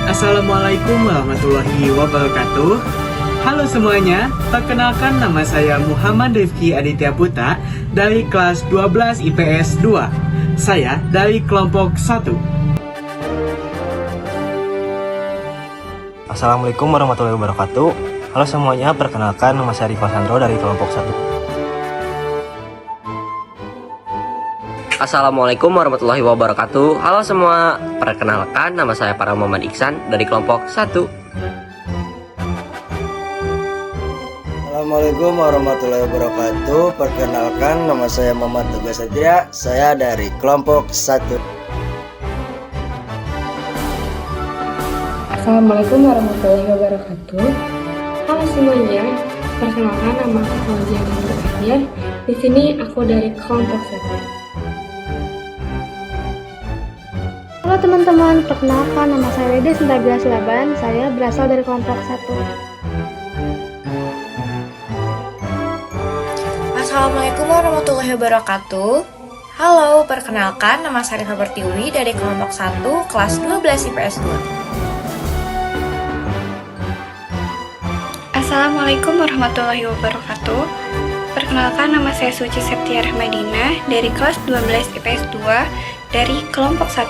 Assalamualaikum warahmatullahi wabarakatuh. Halo semuanya, perkenalkan nama saya Muhammad Rifki Aditya Putra dari kelas 12 IPS 2. Saya dari kelompok 1. Assalamualaikum warahmatullahi wabarakatuh. Halo semuanya, perkenalkan nama saya Rifa Sandro dari kelompok 1. Assalamualaikum warahmatullahi wabarakatuh. Halo semua, perkenalkan nama saya Farhan Muhammad Iksan dari kelompok 1. Assalamualaikum warahmatullahi wabarakatuh. Perkenalkan nama saya Muhammad Teguh Satria. Saya dari kelompok 1. Assalamualaikum warahmatullahi wabarakatuh. Halo semuanya, perkenalkan nama aku Fauzia Binti Ahyar. Di sini aku dari kelompok 1. Halo teman-teman, perkenalkan nama saya Wede Sintabila Silaban. Saya berasal dari kelompok 1. Assalamualaikum warahmatullahi wabarakatuh. Halo, perkenalkan nama saya Rifa Pertiwi dari kelompok 1 kelas 12 IPS 2. Assalamualaikum warahmatullahi wabarakatuh. Perkenalkan nama saya Suci Septiar Madinah dari kelas 12 IPS 2 dari kelompok 1.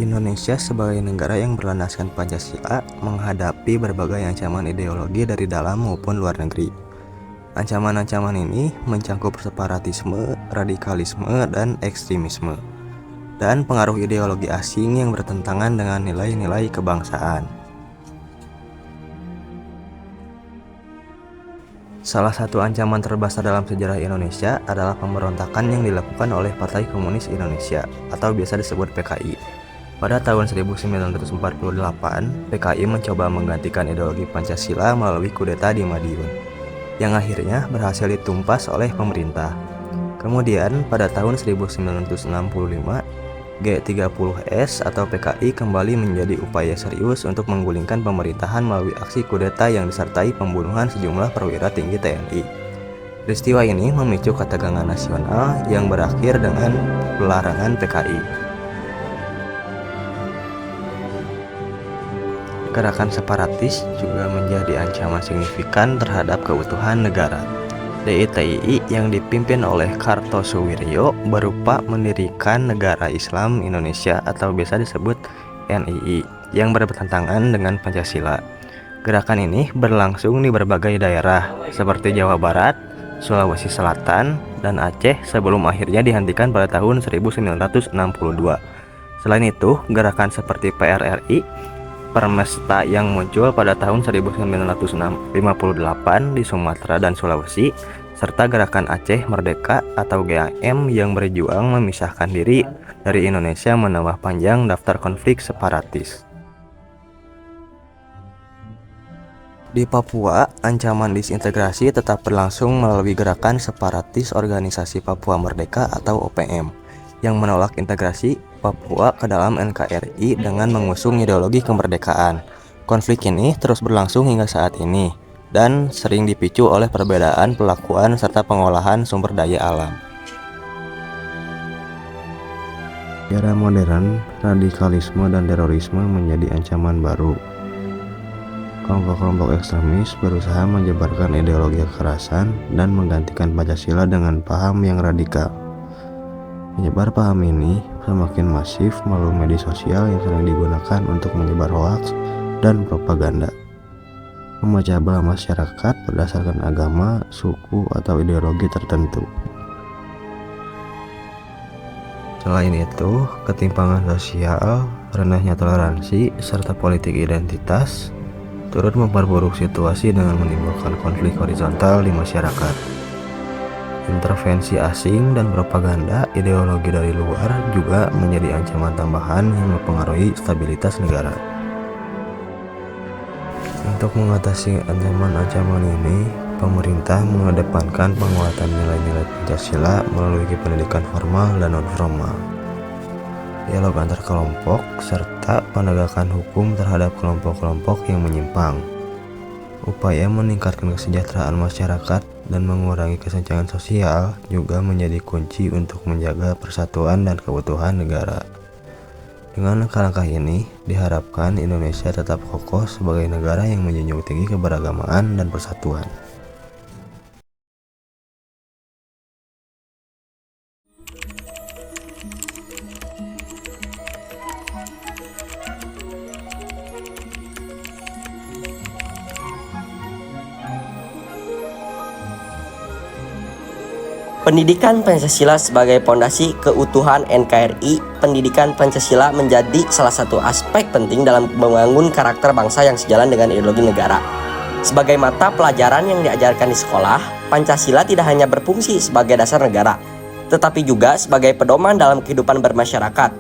Indonesia sebagai negara yang berlandaskan Pancasila menghadapi berbagai ancaman ideologi dari dalam maupun luar negeri. Ancaman-ancaman ini mencangkup separatisme, radikalisme, dan ekstremisme, dan pengaruh ideologi asing yang bertentangan dengan nilai-nilai kebangsaan. Salah satu ancaman terbesar dalam sejarah Indonesia adalah pemberontakan yang dilakukan oleh Partai Komunis Indonesia atau biasa disebut PKI. Pada tahun 1948, PKI mencoba menggantikan ideologi Pancasila melalui kudeta di Madiun, yang akhirnya berhasil ditumpas oleh pemerintah. Kemudian, pada tahun 1965, G30S atau PKI kembali menjadi upaya serius untuk menggulingkan pemerintahan melalui aksi kudeta yang disertai pembunuhan sejumlah perwira tinggi TNI. Peristiwa ini memicu ketegangan nasional yang berakhir dengan pelarangan PKI. Gerakan separatis juga menjadi ancaman signifikan terhadap keutuhan negara. DITII yang dipimpin oleh Kartosuwiryo berupa mendirikan Negara Islam Indonesia atau biasa disebut NII yang bertentangan dengan Pancasila. Gerakan ini berlangsung di berbagai daerah seperti Jawa Barat, Sulawesi Selatan, dan Aceh sebelum akhirnya dihentikan pada tahun 1962. Selain itu, gerakan seperti PRRI, Permesta yang muncul pada tahun 1958 di Sumatera dan Sulawesi, serta gerakan Aceh Merdeka atau GAM yang berjuang memisahkan diri dari Indonesia menambah panjang daftar konflik separatis. Di Papua, ancaman disintegrasi tetap berlangsung melalui gerakan separatis Organisasi Papua Merdeka atau OPM yang menolak integrasi Papua ke dalam NKRI dengan mengusung ideologi kemerdekaan. Konflik ini terus berlangsung hingga saat ini dan sering dipicu oleh perbedaan pelakuan serta pengolahan sumber daya alam. Di era modern, radikalisme dan terorisme menjadi ancaman baru. Kelompok-kelompok ekstremis berusaha menyebarkan ideologi kekerasan dan menggantikan Pancasila dengan paham yang radikal. Menyebar paham ini semakin masif melalui media sosial yang sering digunakan untuk menyebar hoaks dan propaganda. Memecah belah masyarakat berdasarkan agama, suku, atau ideologi tertentu. Selain itu, ketimpangan sosial, rendahnya toleransi, serta politik identitas turut memperburuk situasi dengan menimbulkan konflik horizontal di masyarakat. Intervensi asing dan propaganda ideologi dari luar juga menjadi ancaman tambahan yang mempengaruhi stabilitas negara. Untuk mengatasi ancaman-ancaman ini, pemerintah mengedepankan penguatan nilai-nilai Pancasila melalui pendidikan formal dan non-formal, dialog antar kelompok, serta penegakan hukum terhadap kelompok-kelompok yang menyimpang. Upaya meningkatkan kesejahteraan masyarakat dan mengurangi kesenjangan sosial juga menjadi kunci untuk menjaga persatuan dan keutuhan negara. Dengan langkah-langkah ini, diharapkan Indonesia tetap kokoh sebagai negara yang menjunjung tinggi keberagaman dan persatuan. Pendidikan Pancasila sebagai pondasi keutuhan NKRI. Pendidikan Pancasila menjadi salah satu aspek penting dalam membangun karakter bangsa yang sejalan dengan ideologi negara. Sebagai mata pelajaran yang diajarkan di sekolah, Pancasila tidak hanya berfungsi sebagai dasar negara, tetapi juga sebagai pedoman dalam kehidupan bermasyarakat.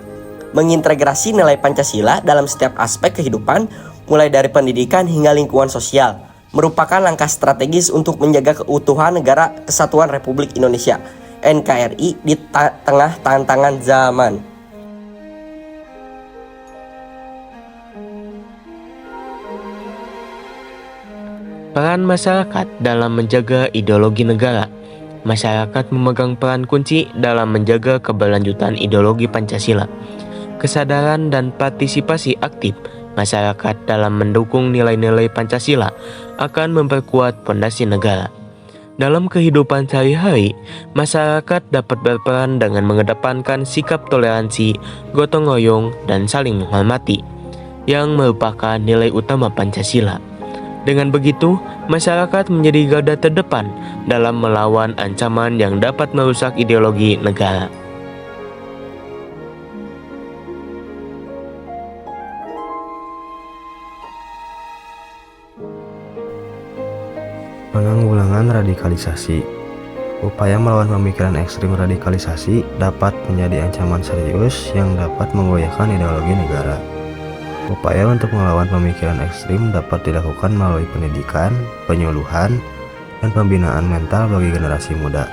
Mengintegrasi nilai Pancasila dalam setiap aspek kehidupan, mulai dari pendidikan hingga lingkungan sosial, merupakan langkah strategis untuk menjaga keutuhan Negara Kesatuan Republik Indonesia (NKRI) di tengah tantangan zaman. Peran masyarakat dalam menjaga ideologi negara. Masyarakat memegang peran kunci dalam menjaga keberlanjutan ideologi Pancasila. Kesadaran dan partisipasi aktif masyarakat dalam mendukung nilai-nilai Pancasila akan memperkuat fondasi negara. Dalam kehidupan sehari-hari, masyarakat dapat berperan dengan mengedepankan sikap toleransi, gotong royong, dan saling menghormati, yang merupakan nilai utama Pancasila. Dengan begitu, masyarakat menjadi garda terdepan dalam melawan ancaman yang dapat merusak ideologi negara. Penanggulangan radikalisasi. Upaya melawan pemikiran ekstrim radikalisasi dapat menjadi ancaman serius yang dapat menggoyahkan ideologi negara. Upaya untuk melawan pemikiran ekstrim dapat dilakukan melalui pendidikan, penyuluhan, dan pembinaan mental bagi generasi muda.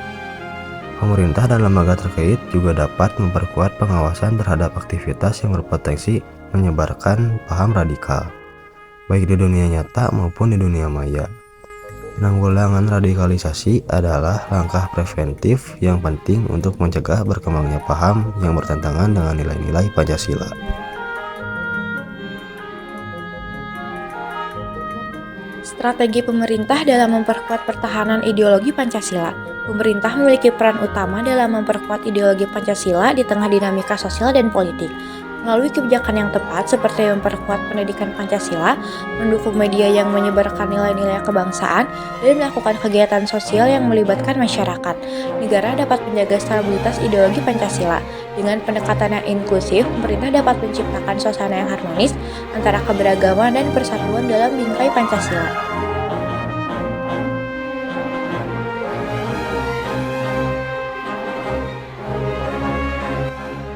Pemerintah dan lembaga terkait juga dapat memperkuat pengawasan terhadap aktivitas yang berpotensi menyebarkan paham radikal, baik di dunia nyata maupun di dunia maya. Penanggulangan radikalisasi adalah langkah preventif yang penting untuk mencegah berkembangnya paham yang bertentangan dengan nilai-nilai Pancasila. Strategi pemerintah dalam memperkuat pertahanan ideologi Pancasila. Pemerintah memiliki peran utama dalam memperkuat ideologi Pancasila di tengah dinamika sosial dan politik. Melalui kebijakan yang tepat seperti memperkuat pendidikan Pancasila, mendukung media yang menyebarkan nilai-nilai kebangsaan, dan melakukan kegiatan sosial yang melibatkan masyarakat, negara dapat menjaga stabilitas ideologi Pancasila. Dengan pendekatan yang inklusif, pemerintah dapat menciptakan suasana yang harmonis antara keberagaman dan persatuan dalam bingkai Pancasila.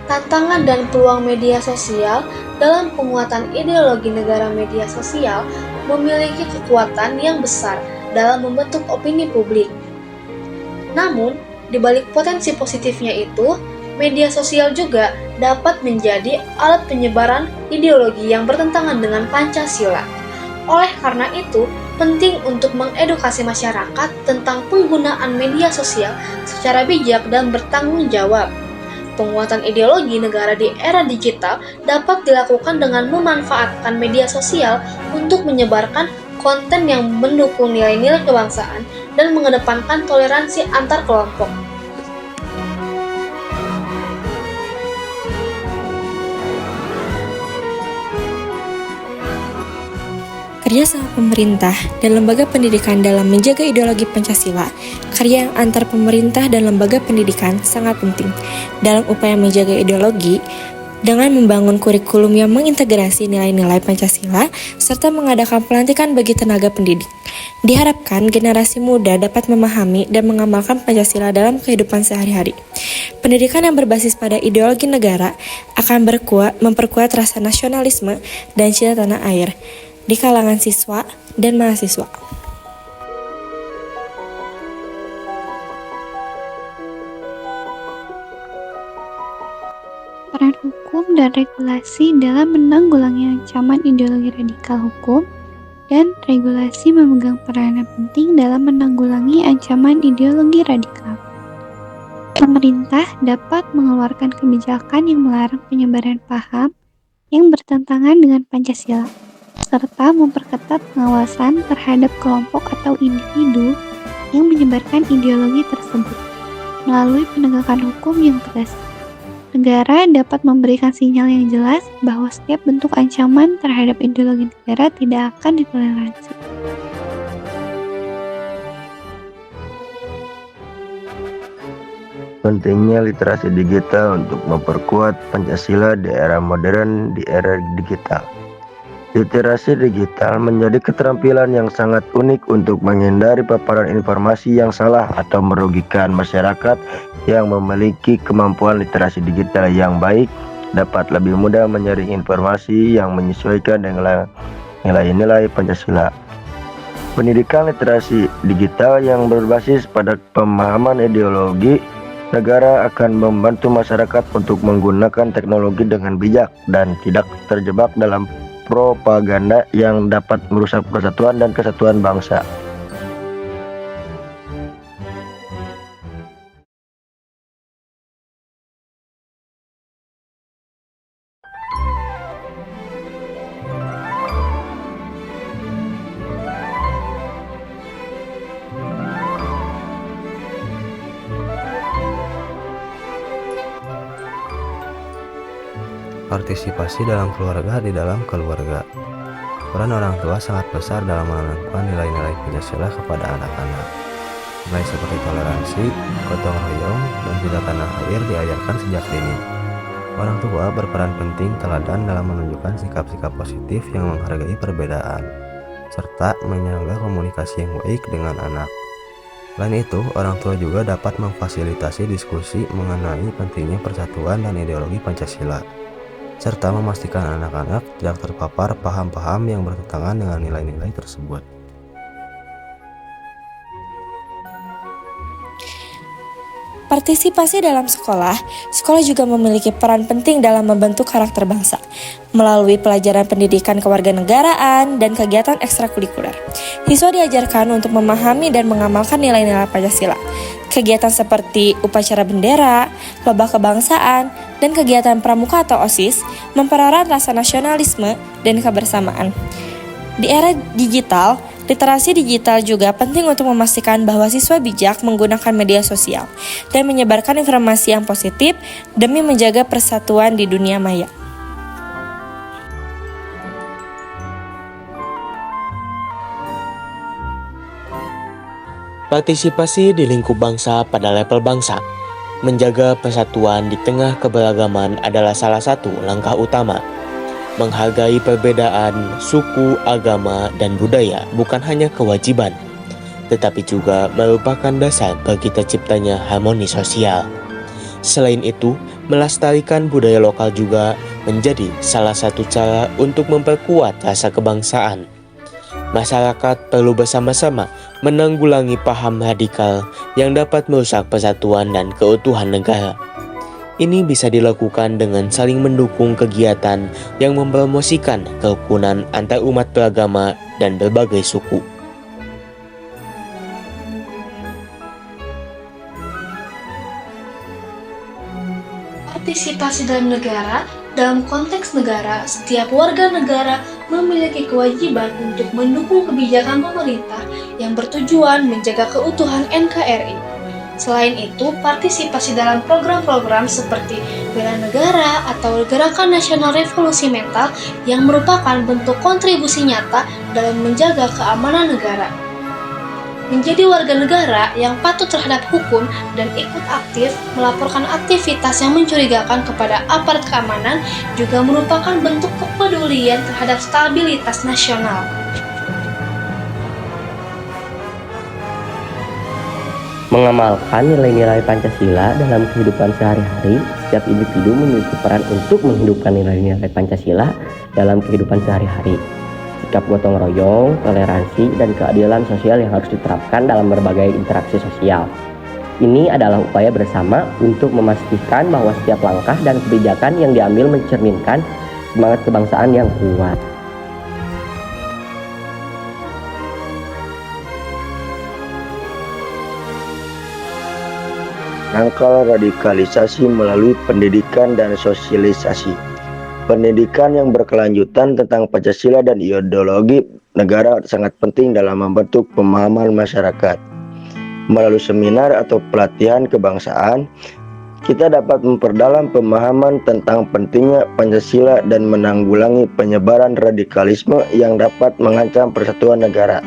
Tantangan dan peluang media sosial dalam penguatan ideologi negara. Media sosial memiliki kekuatan yang besar dalam membentuk opini publik. Namun, di balik potensi positifnya itu, media sosial juga dapat menjadi alat penyebaran ideologi yang bertentangan dengan Pancasila. Oleh karena itu, penting untuk mengedukasi masyarakat tentang penggunaan media sosial secara bijak dan bertanggung jawab. Penguatan ideologi negara di era digital dapat dilakukan dengan memanfaatkan media sosial untuk menyebarkan konten yang mendukung nilai-nilai kebangsaan dan mengedepankan toleransi antar kelompok. Kerjasama pemerintah dan lembaga pendidikan dalam menjaga ideologi Pancasila, karya antar pemerintah dan lembaga pendidikan sangat penting dalam upaya menjaga ideologi dengan membangun kurikulum yang mengintegrasi nilai-nilai Pancasila serta mengadakan pelantikan bagi tenaga pendidik. Diharapkan generasi muda dapat memahami dan mengamalkan Pancasila dalam kehidupan sehari-hari. Pendidikan yang berbasis pada ideologi negara akan memperkuat rasa nasionalisme dan cinta tanah air di kalangan siswa dan mahasiswa. Peran hukum dan regulasi dalam menanggulangi ancaman ideologi radikal. Hukum dan regulasi memegang peranan penting dalam menanggulangi ancaman ideologi radikal. Pemerintah dapat mengeluarkan kebijakan yang melarang penyebaran paham yang bertentangan dengan Pancasila, serta memperketat pengawasan terhadap kelompok atau individu yang menyebarkan ideologi tersebut melalui penegakan hukum yang tegas. Negara dapat memberikan sinyal yang jelas bahwa setiap bentuk ancaman terhadap ideologi negara tidak akan ditoleransi. Pentingnya literasi digital untuk memperkuat Pancasila di era modern, di era digital. Literasi digital menjadi keterampilan yang sangat unik untuk menghindari paparan informasi yang salah atau merugikan masyarakat. Yang memiliki kemampuan literasi digital yang baik dapat lebih mudah menyaring informasi yang menyesuaikan dengan nilai-nilai Pancasila. Pendidikan literasi digital yang berbasis pada pemahaman ideologi negara akan membantu masyarakat untuk menggunakan teknologi dengan bijak dan tidak terjebak dalam propaganda yang dapat merusak persatuan dan kesatuan bangsa. Partisipasi dalam keluarga di dalam keluarga. Peran orang tua sangat besar dalam menanamkan nilai-nilai Pancasila kepada anak-anak. Nilai seperti toleransi, gotong royong, dan cinta tanah air diajarkan sejak dini. Orang tua berperan penting teladan dalam menunjukkan sikap-sikap positif yang menghargai perbedaan, serta menjaga komunikasi yang baik dengan anak. Selain itu, orang tua juga dapat memfasilitasi diskusi mengenai pentingnya persatuan dan ideologi Pancasila, serta memastikan anak-anak tidak terpapar paham-paham yang bertentangan dengan nilai-nilai tersebut. Partisipasi dalam sekolah juga memiliki peran penting dalam membentuk karakter bangsa melalui pelajaran pendidikan kewarganegaraan dan kegiatan ekstrakurikuler. Siswa diajarkan untuk memahami dan mengamalkan nilai-nilai Pancasila. Kegiatan seperti upacara bendera, lomba kebangsaan, dan kegiatan pramuka atau OSIS mempererat rasa nasionalisme dan kebersamaan. Di era digital, literasi digital juga penting untuk memastikan bahwa siswa bijak menggunakan media sosial dan menyebarkan informasi yang positif demi menjaga persatuan di dunia maya. Partisipasi di lingkup bangsa pada level bangsa. Menjaga persatuan di tengah keberagaman adalah salah satu langkah utama. Menghargai perbedaan suku, agama, dan budaya bukan hanya kewajiban, tetapi juga merupakan dasar bagi terciptanya harmoni sosial. Selain itu, melestarikan budaya lokal juga menjadi salah satu cara untuk memperkuat rasa kebangsaan. Masyarakat perlu bersama-sama menanggulangi paham radikal yang dapat merusak persatuan dan keutuhan negara. Ini bisa dilakukan dengan saling mendukung kegiatan yang mempromosikan kerukunan antar umat beragama dan berbagai suku. partisipasi dalam negara. Dalam konteks negara, setiap warga negara memiliki kewajiban untuk mendukung kebijakan pemerintah yang bertujuan menjaga keutuhan NKRI. Selain itu, partisipasi dalam program-program seperti Bela Negara atau Gerakan Nasional Revolusi Mental yang merupakan bentuk kontribusi nyata dalam menjaga keamanan negara. Menjadi warga negara yang patuh terhadap hukum dan ikut aktif melaporkan aktivitas yang mencurigakan kepada aparat keamanan juga merupakan bentuk kepedulian terhadap stabilitas nasional. Mengamalkan nilai-nilai Pancasila dalam kehidupan sehari-hari, setiap individu memiliki peran untuk menghidupkan nilai-nilai Pancasila dalam kehidupan sehari-hari. Sikap gotong royong, toleransi, dan keadilan sosial yang harus diterapkan dalam berbagai interaksi sosial. Ini adalah upaya bersama untuk memastikan bahwa setiap langkah dan kebijakan yang diambil mencerminkan semangat kebangsaan yang kuat. Menangkal radikalisasi melalui pendidikan dan sosialisasi. Pendidikan yang berkelanjutan tentang Pancasila dan ideologi negara sangat penting dalam membentuk pemahaman masyarakat. Melalui seminar atau pelatihan kebangsaan, kita dapat memperdalam pemahaman tentang pentingnya Pancasila dan menanggulangi penyebaran radikalisme yang dapat mengancam persatuan negara.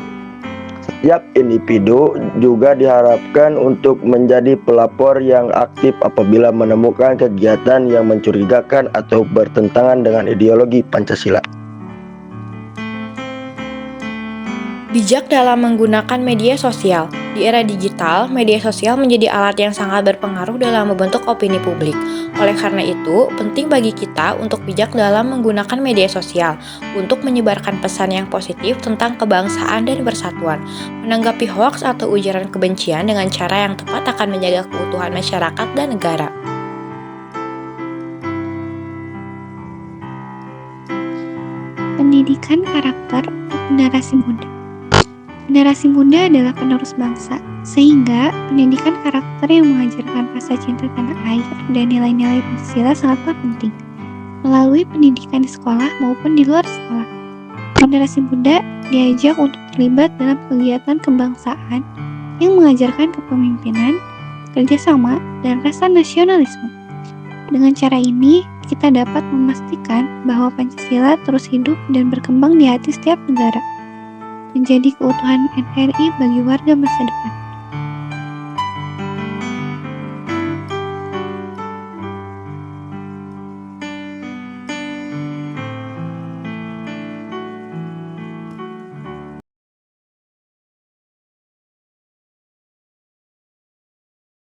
Setiap individu juga diharapkan untuk menjadi pelapor yang aktif apabila menemukan kegiatan yang mencurigakan atau bertentangan dengan ideologi Pancasila. Bijak dalam menggunakan media sosial. Di era digital, media sosial menjadi alat yang sangat berpengaruh dalam membentuk opini publik. Oleh karena itu, penting bagi kita untuk bijak dalam menggunakan media sosial untuk menyebarkan pesan yang positif tentang kebangsaan dan persatuan. Menanggapi hoaks atau ujaran kebencian dengan cara yang tepat akan menjaga keutuhan masyarakat dan negara. Pendidikan karakter untuk generasi muda. Generasi muda adalah penerus bangsa, sehingga pendidikan karakter yang mengajarkan rasa cinta tanah air dan nilai-nilai Pancasila sangatlah penting, melalui pendidikan di sekolah maupun di luar sekolah. Generasi muda diajak untuk terlibat dalam kegiatan kebangsaan yang mengajarkan kepemimpinan, kerjasama, dan rasa nasionalisme. Dengan cara ini, kita dapat memastikan bahwa Pancasila terus hidup dan berkembang di hati setiap negara, menjadi keutuhan NKRI bagi warga masa depan.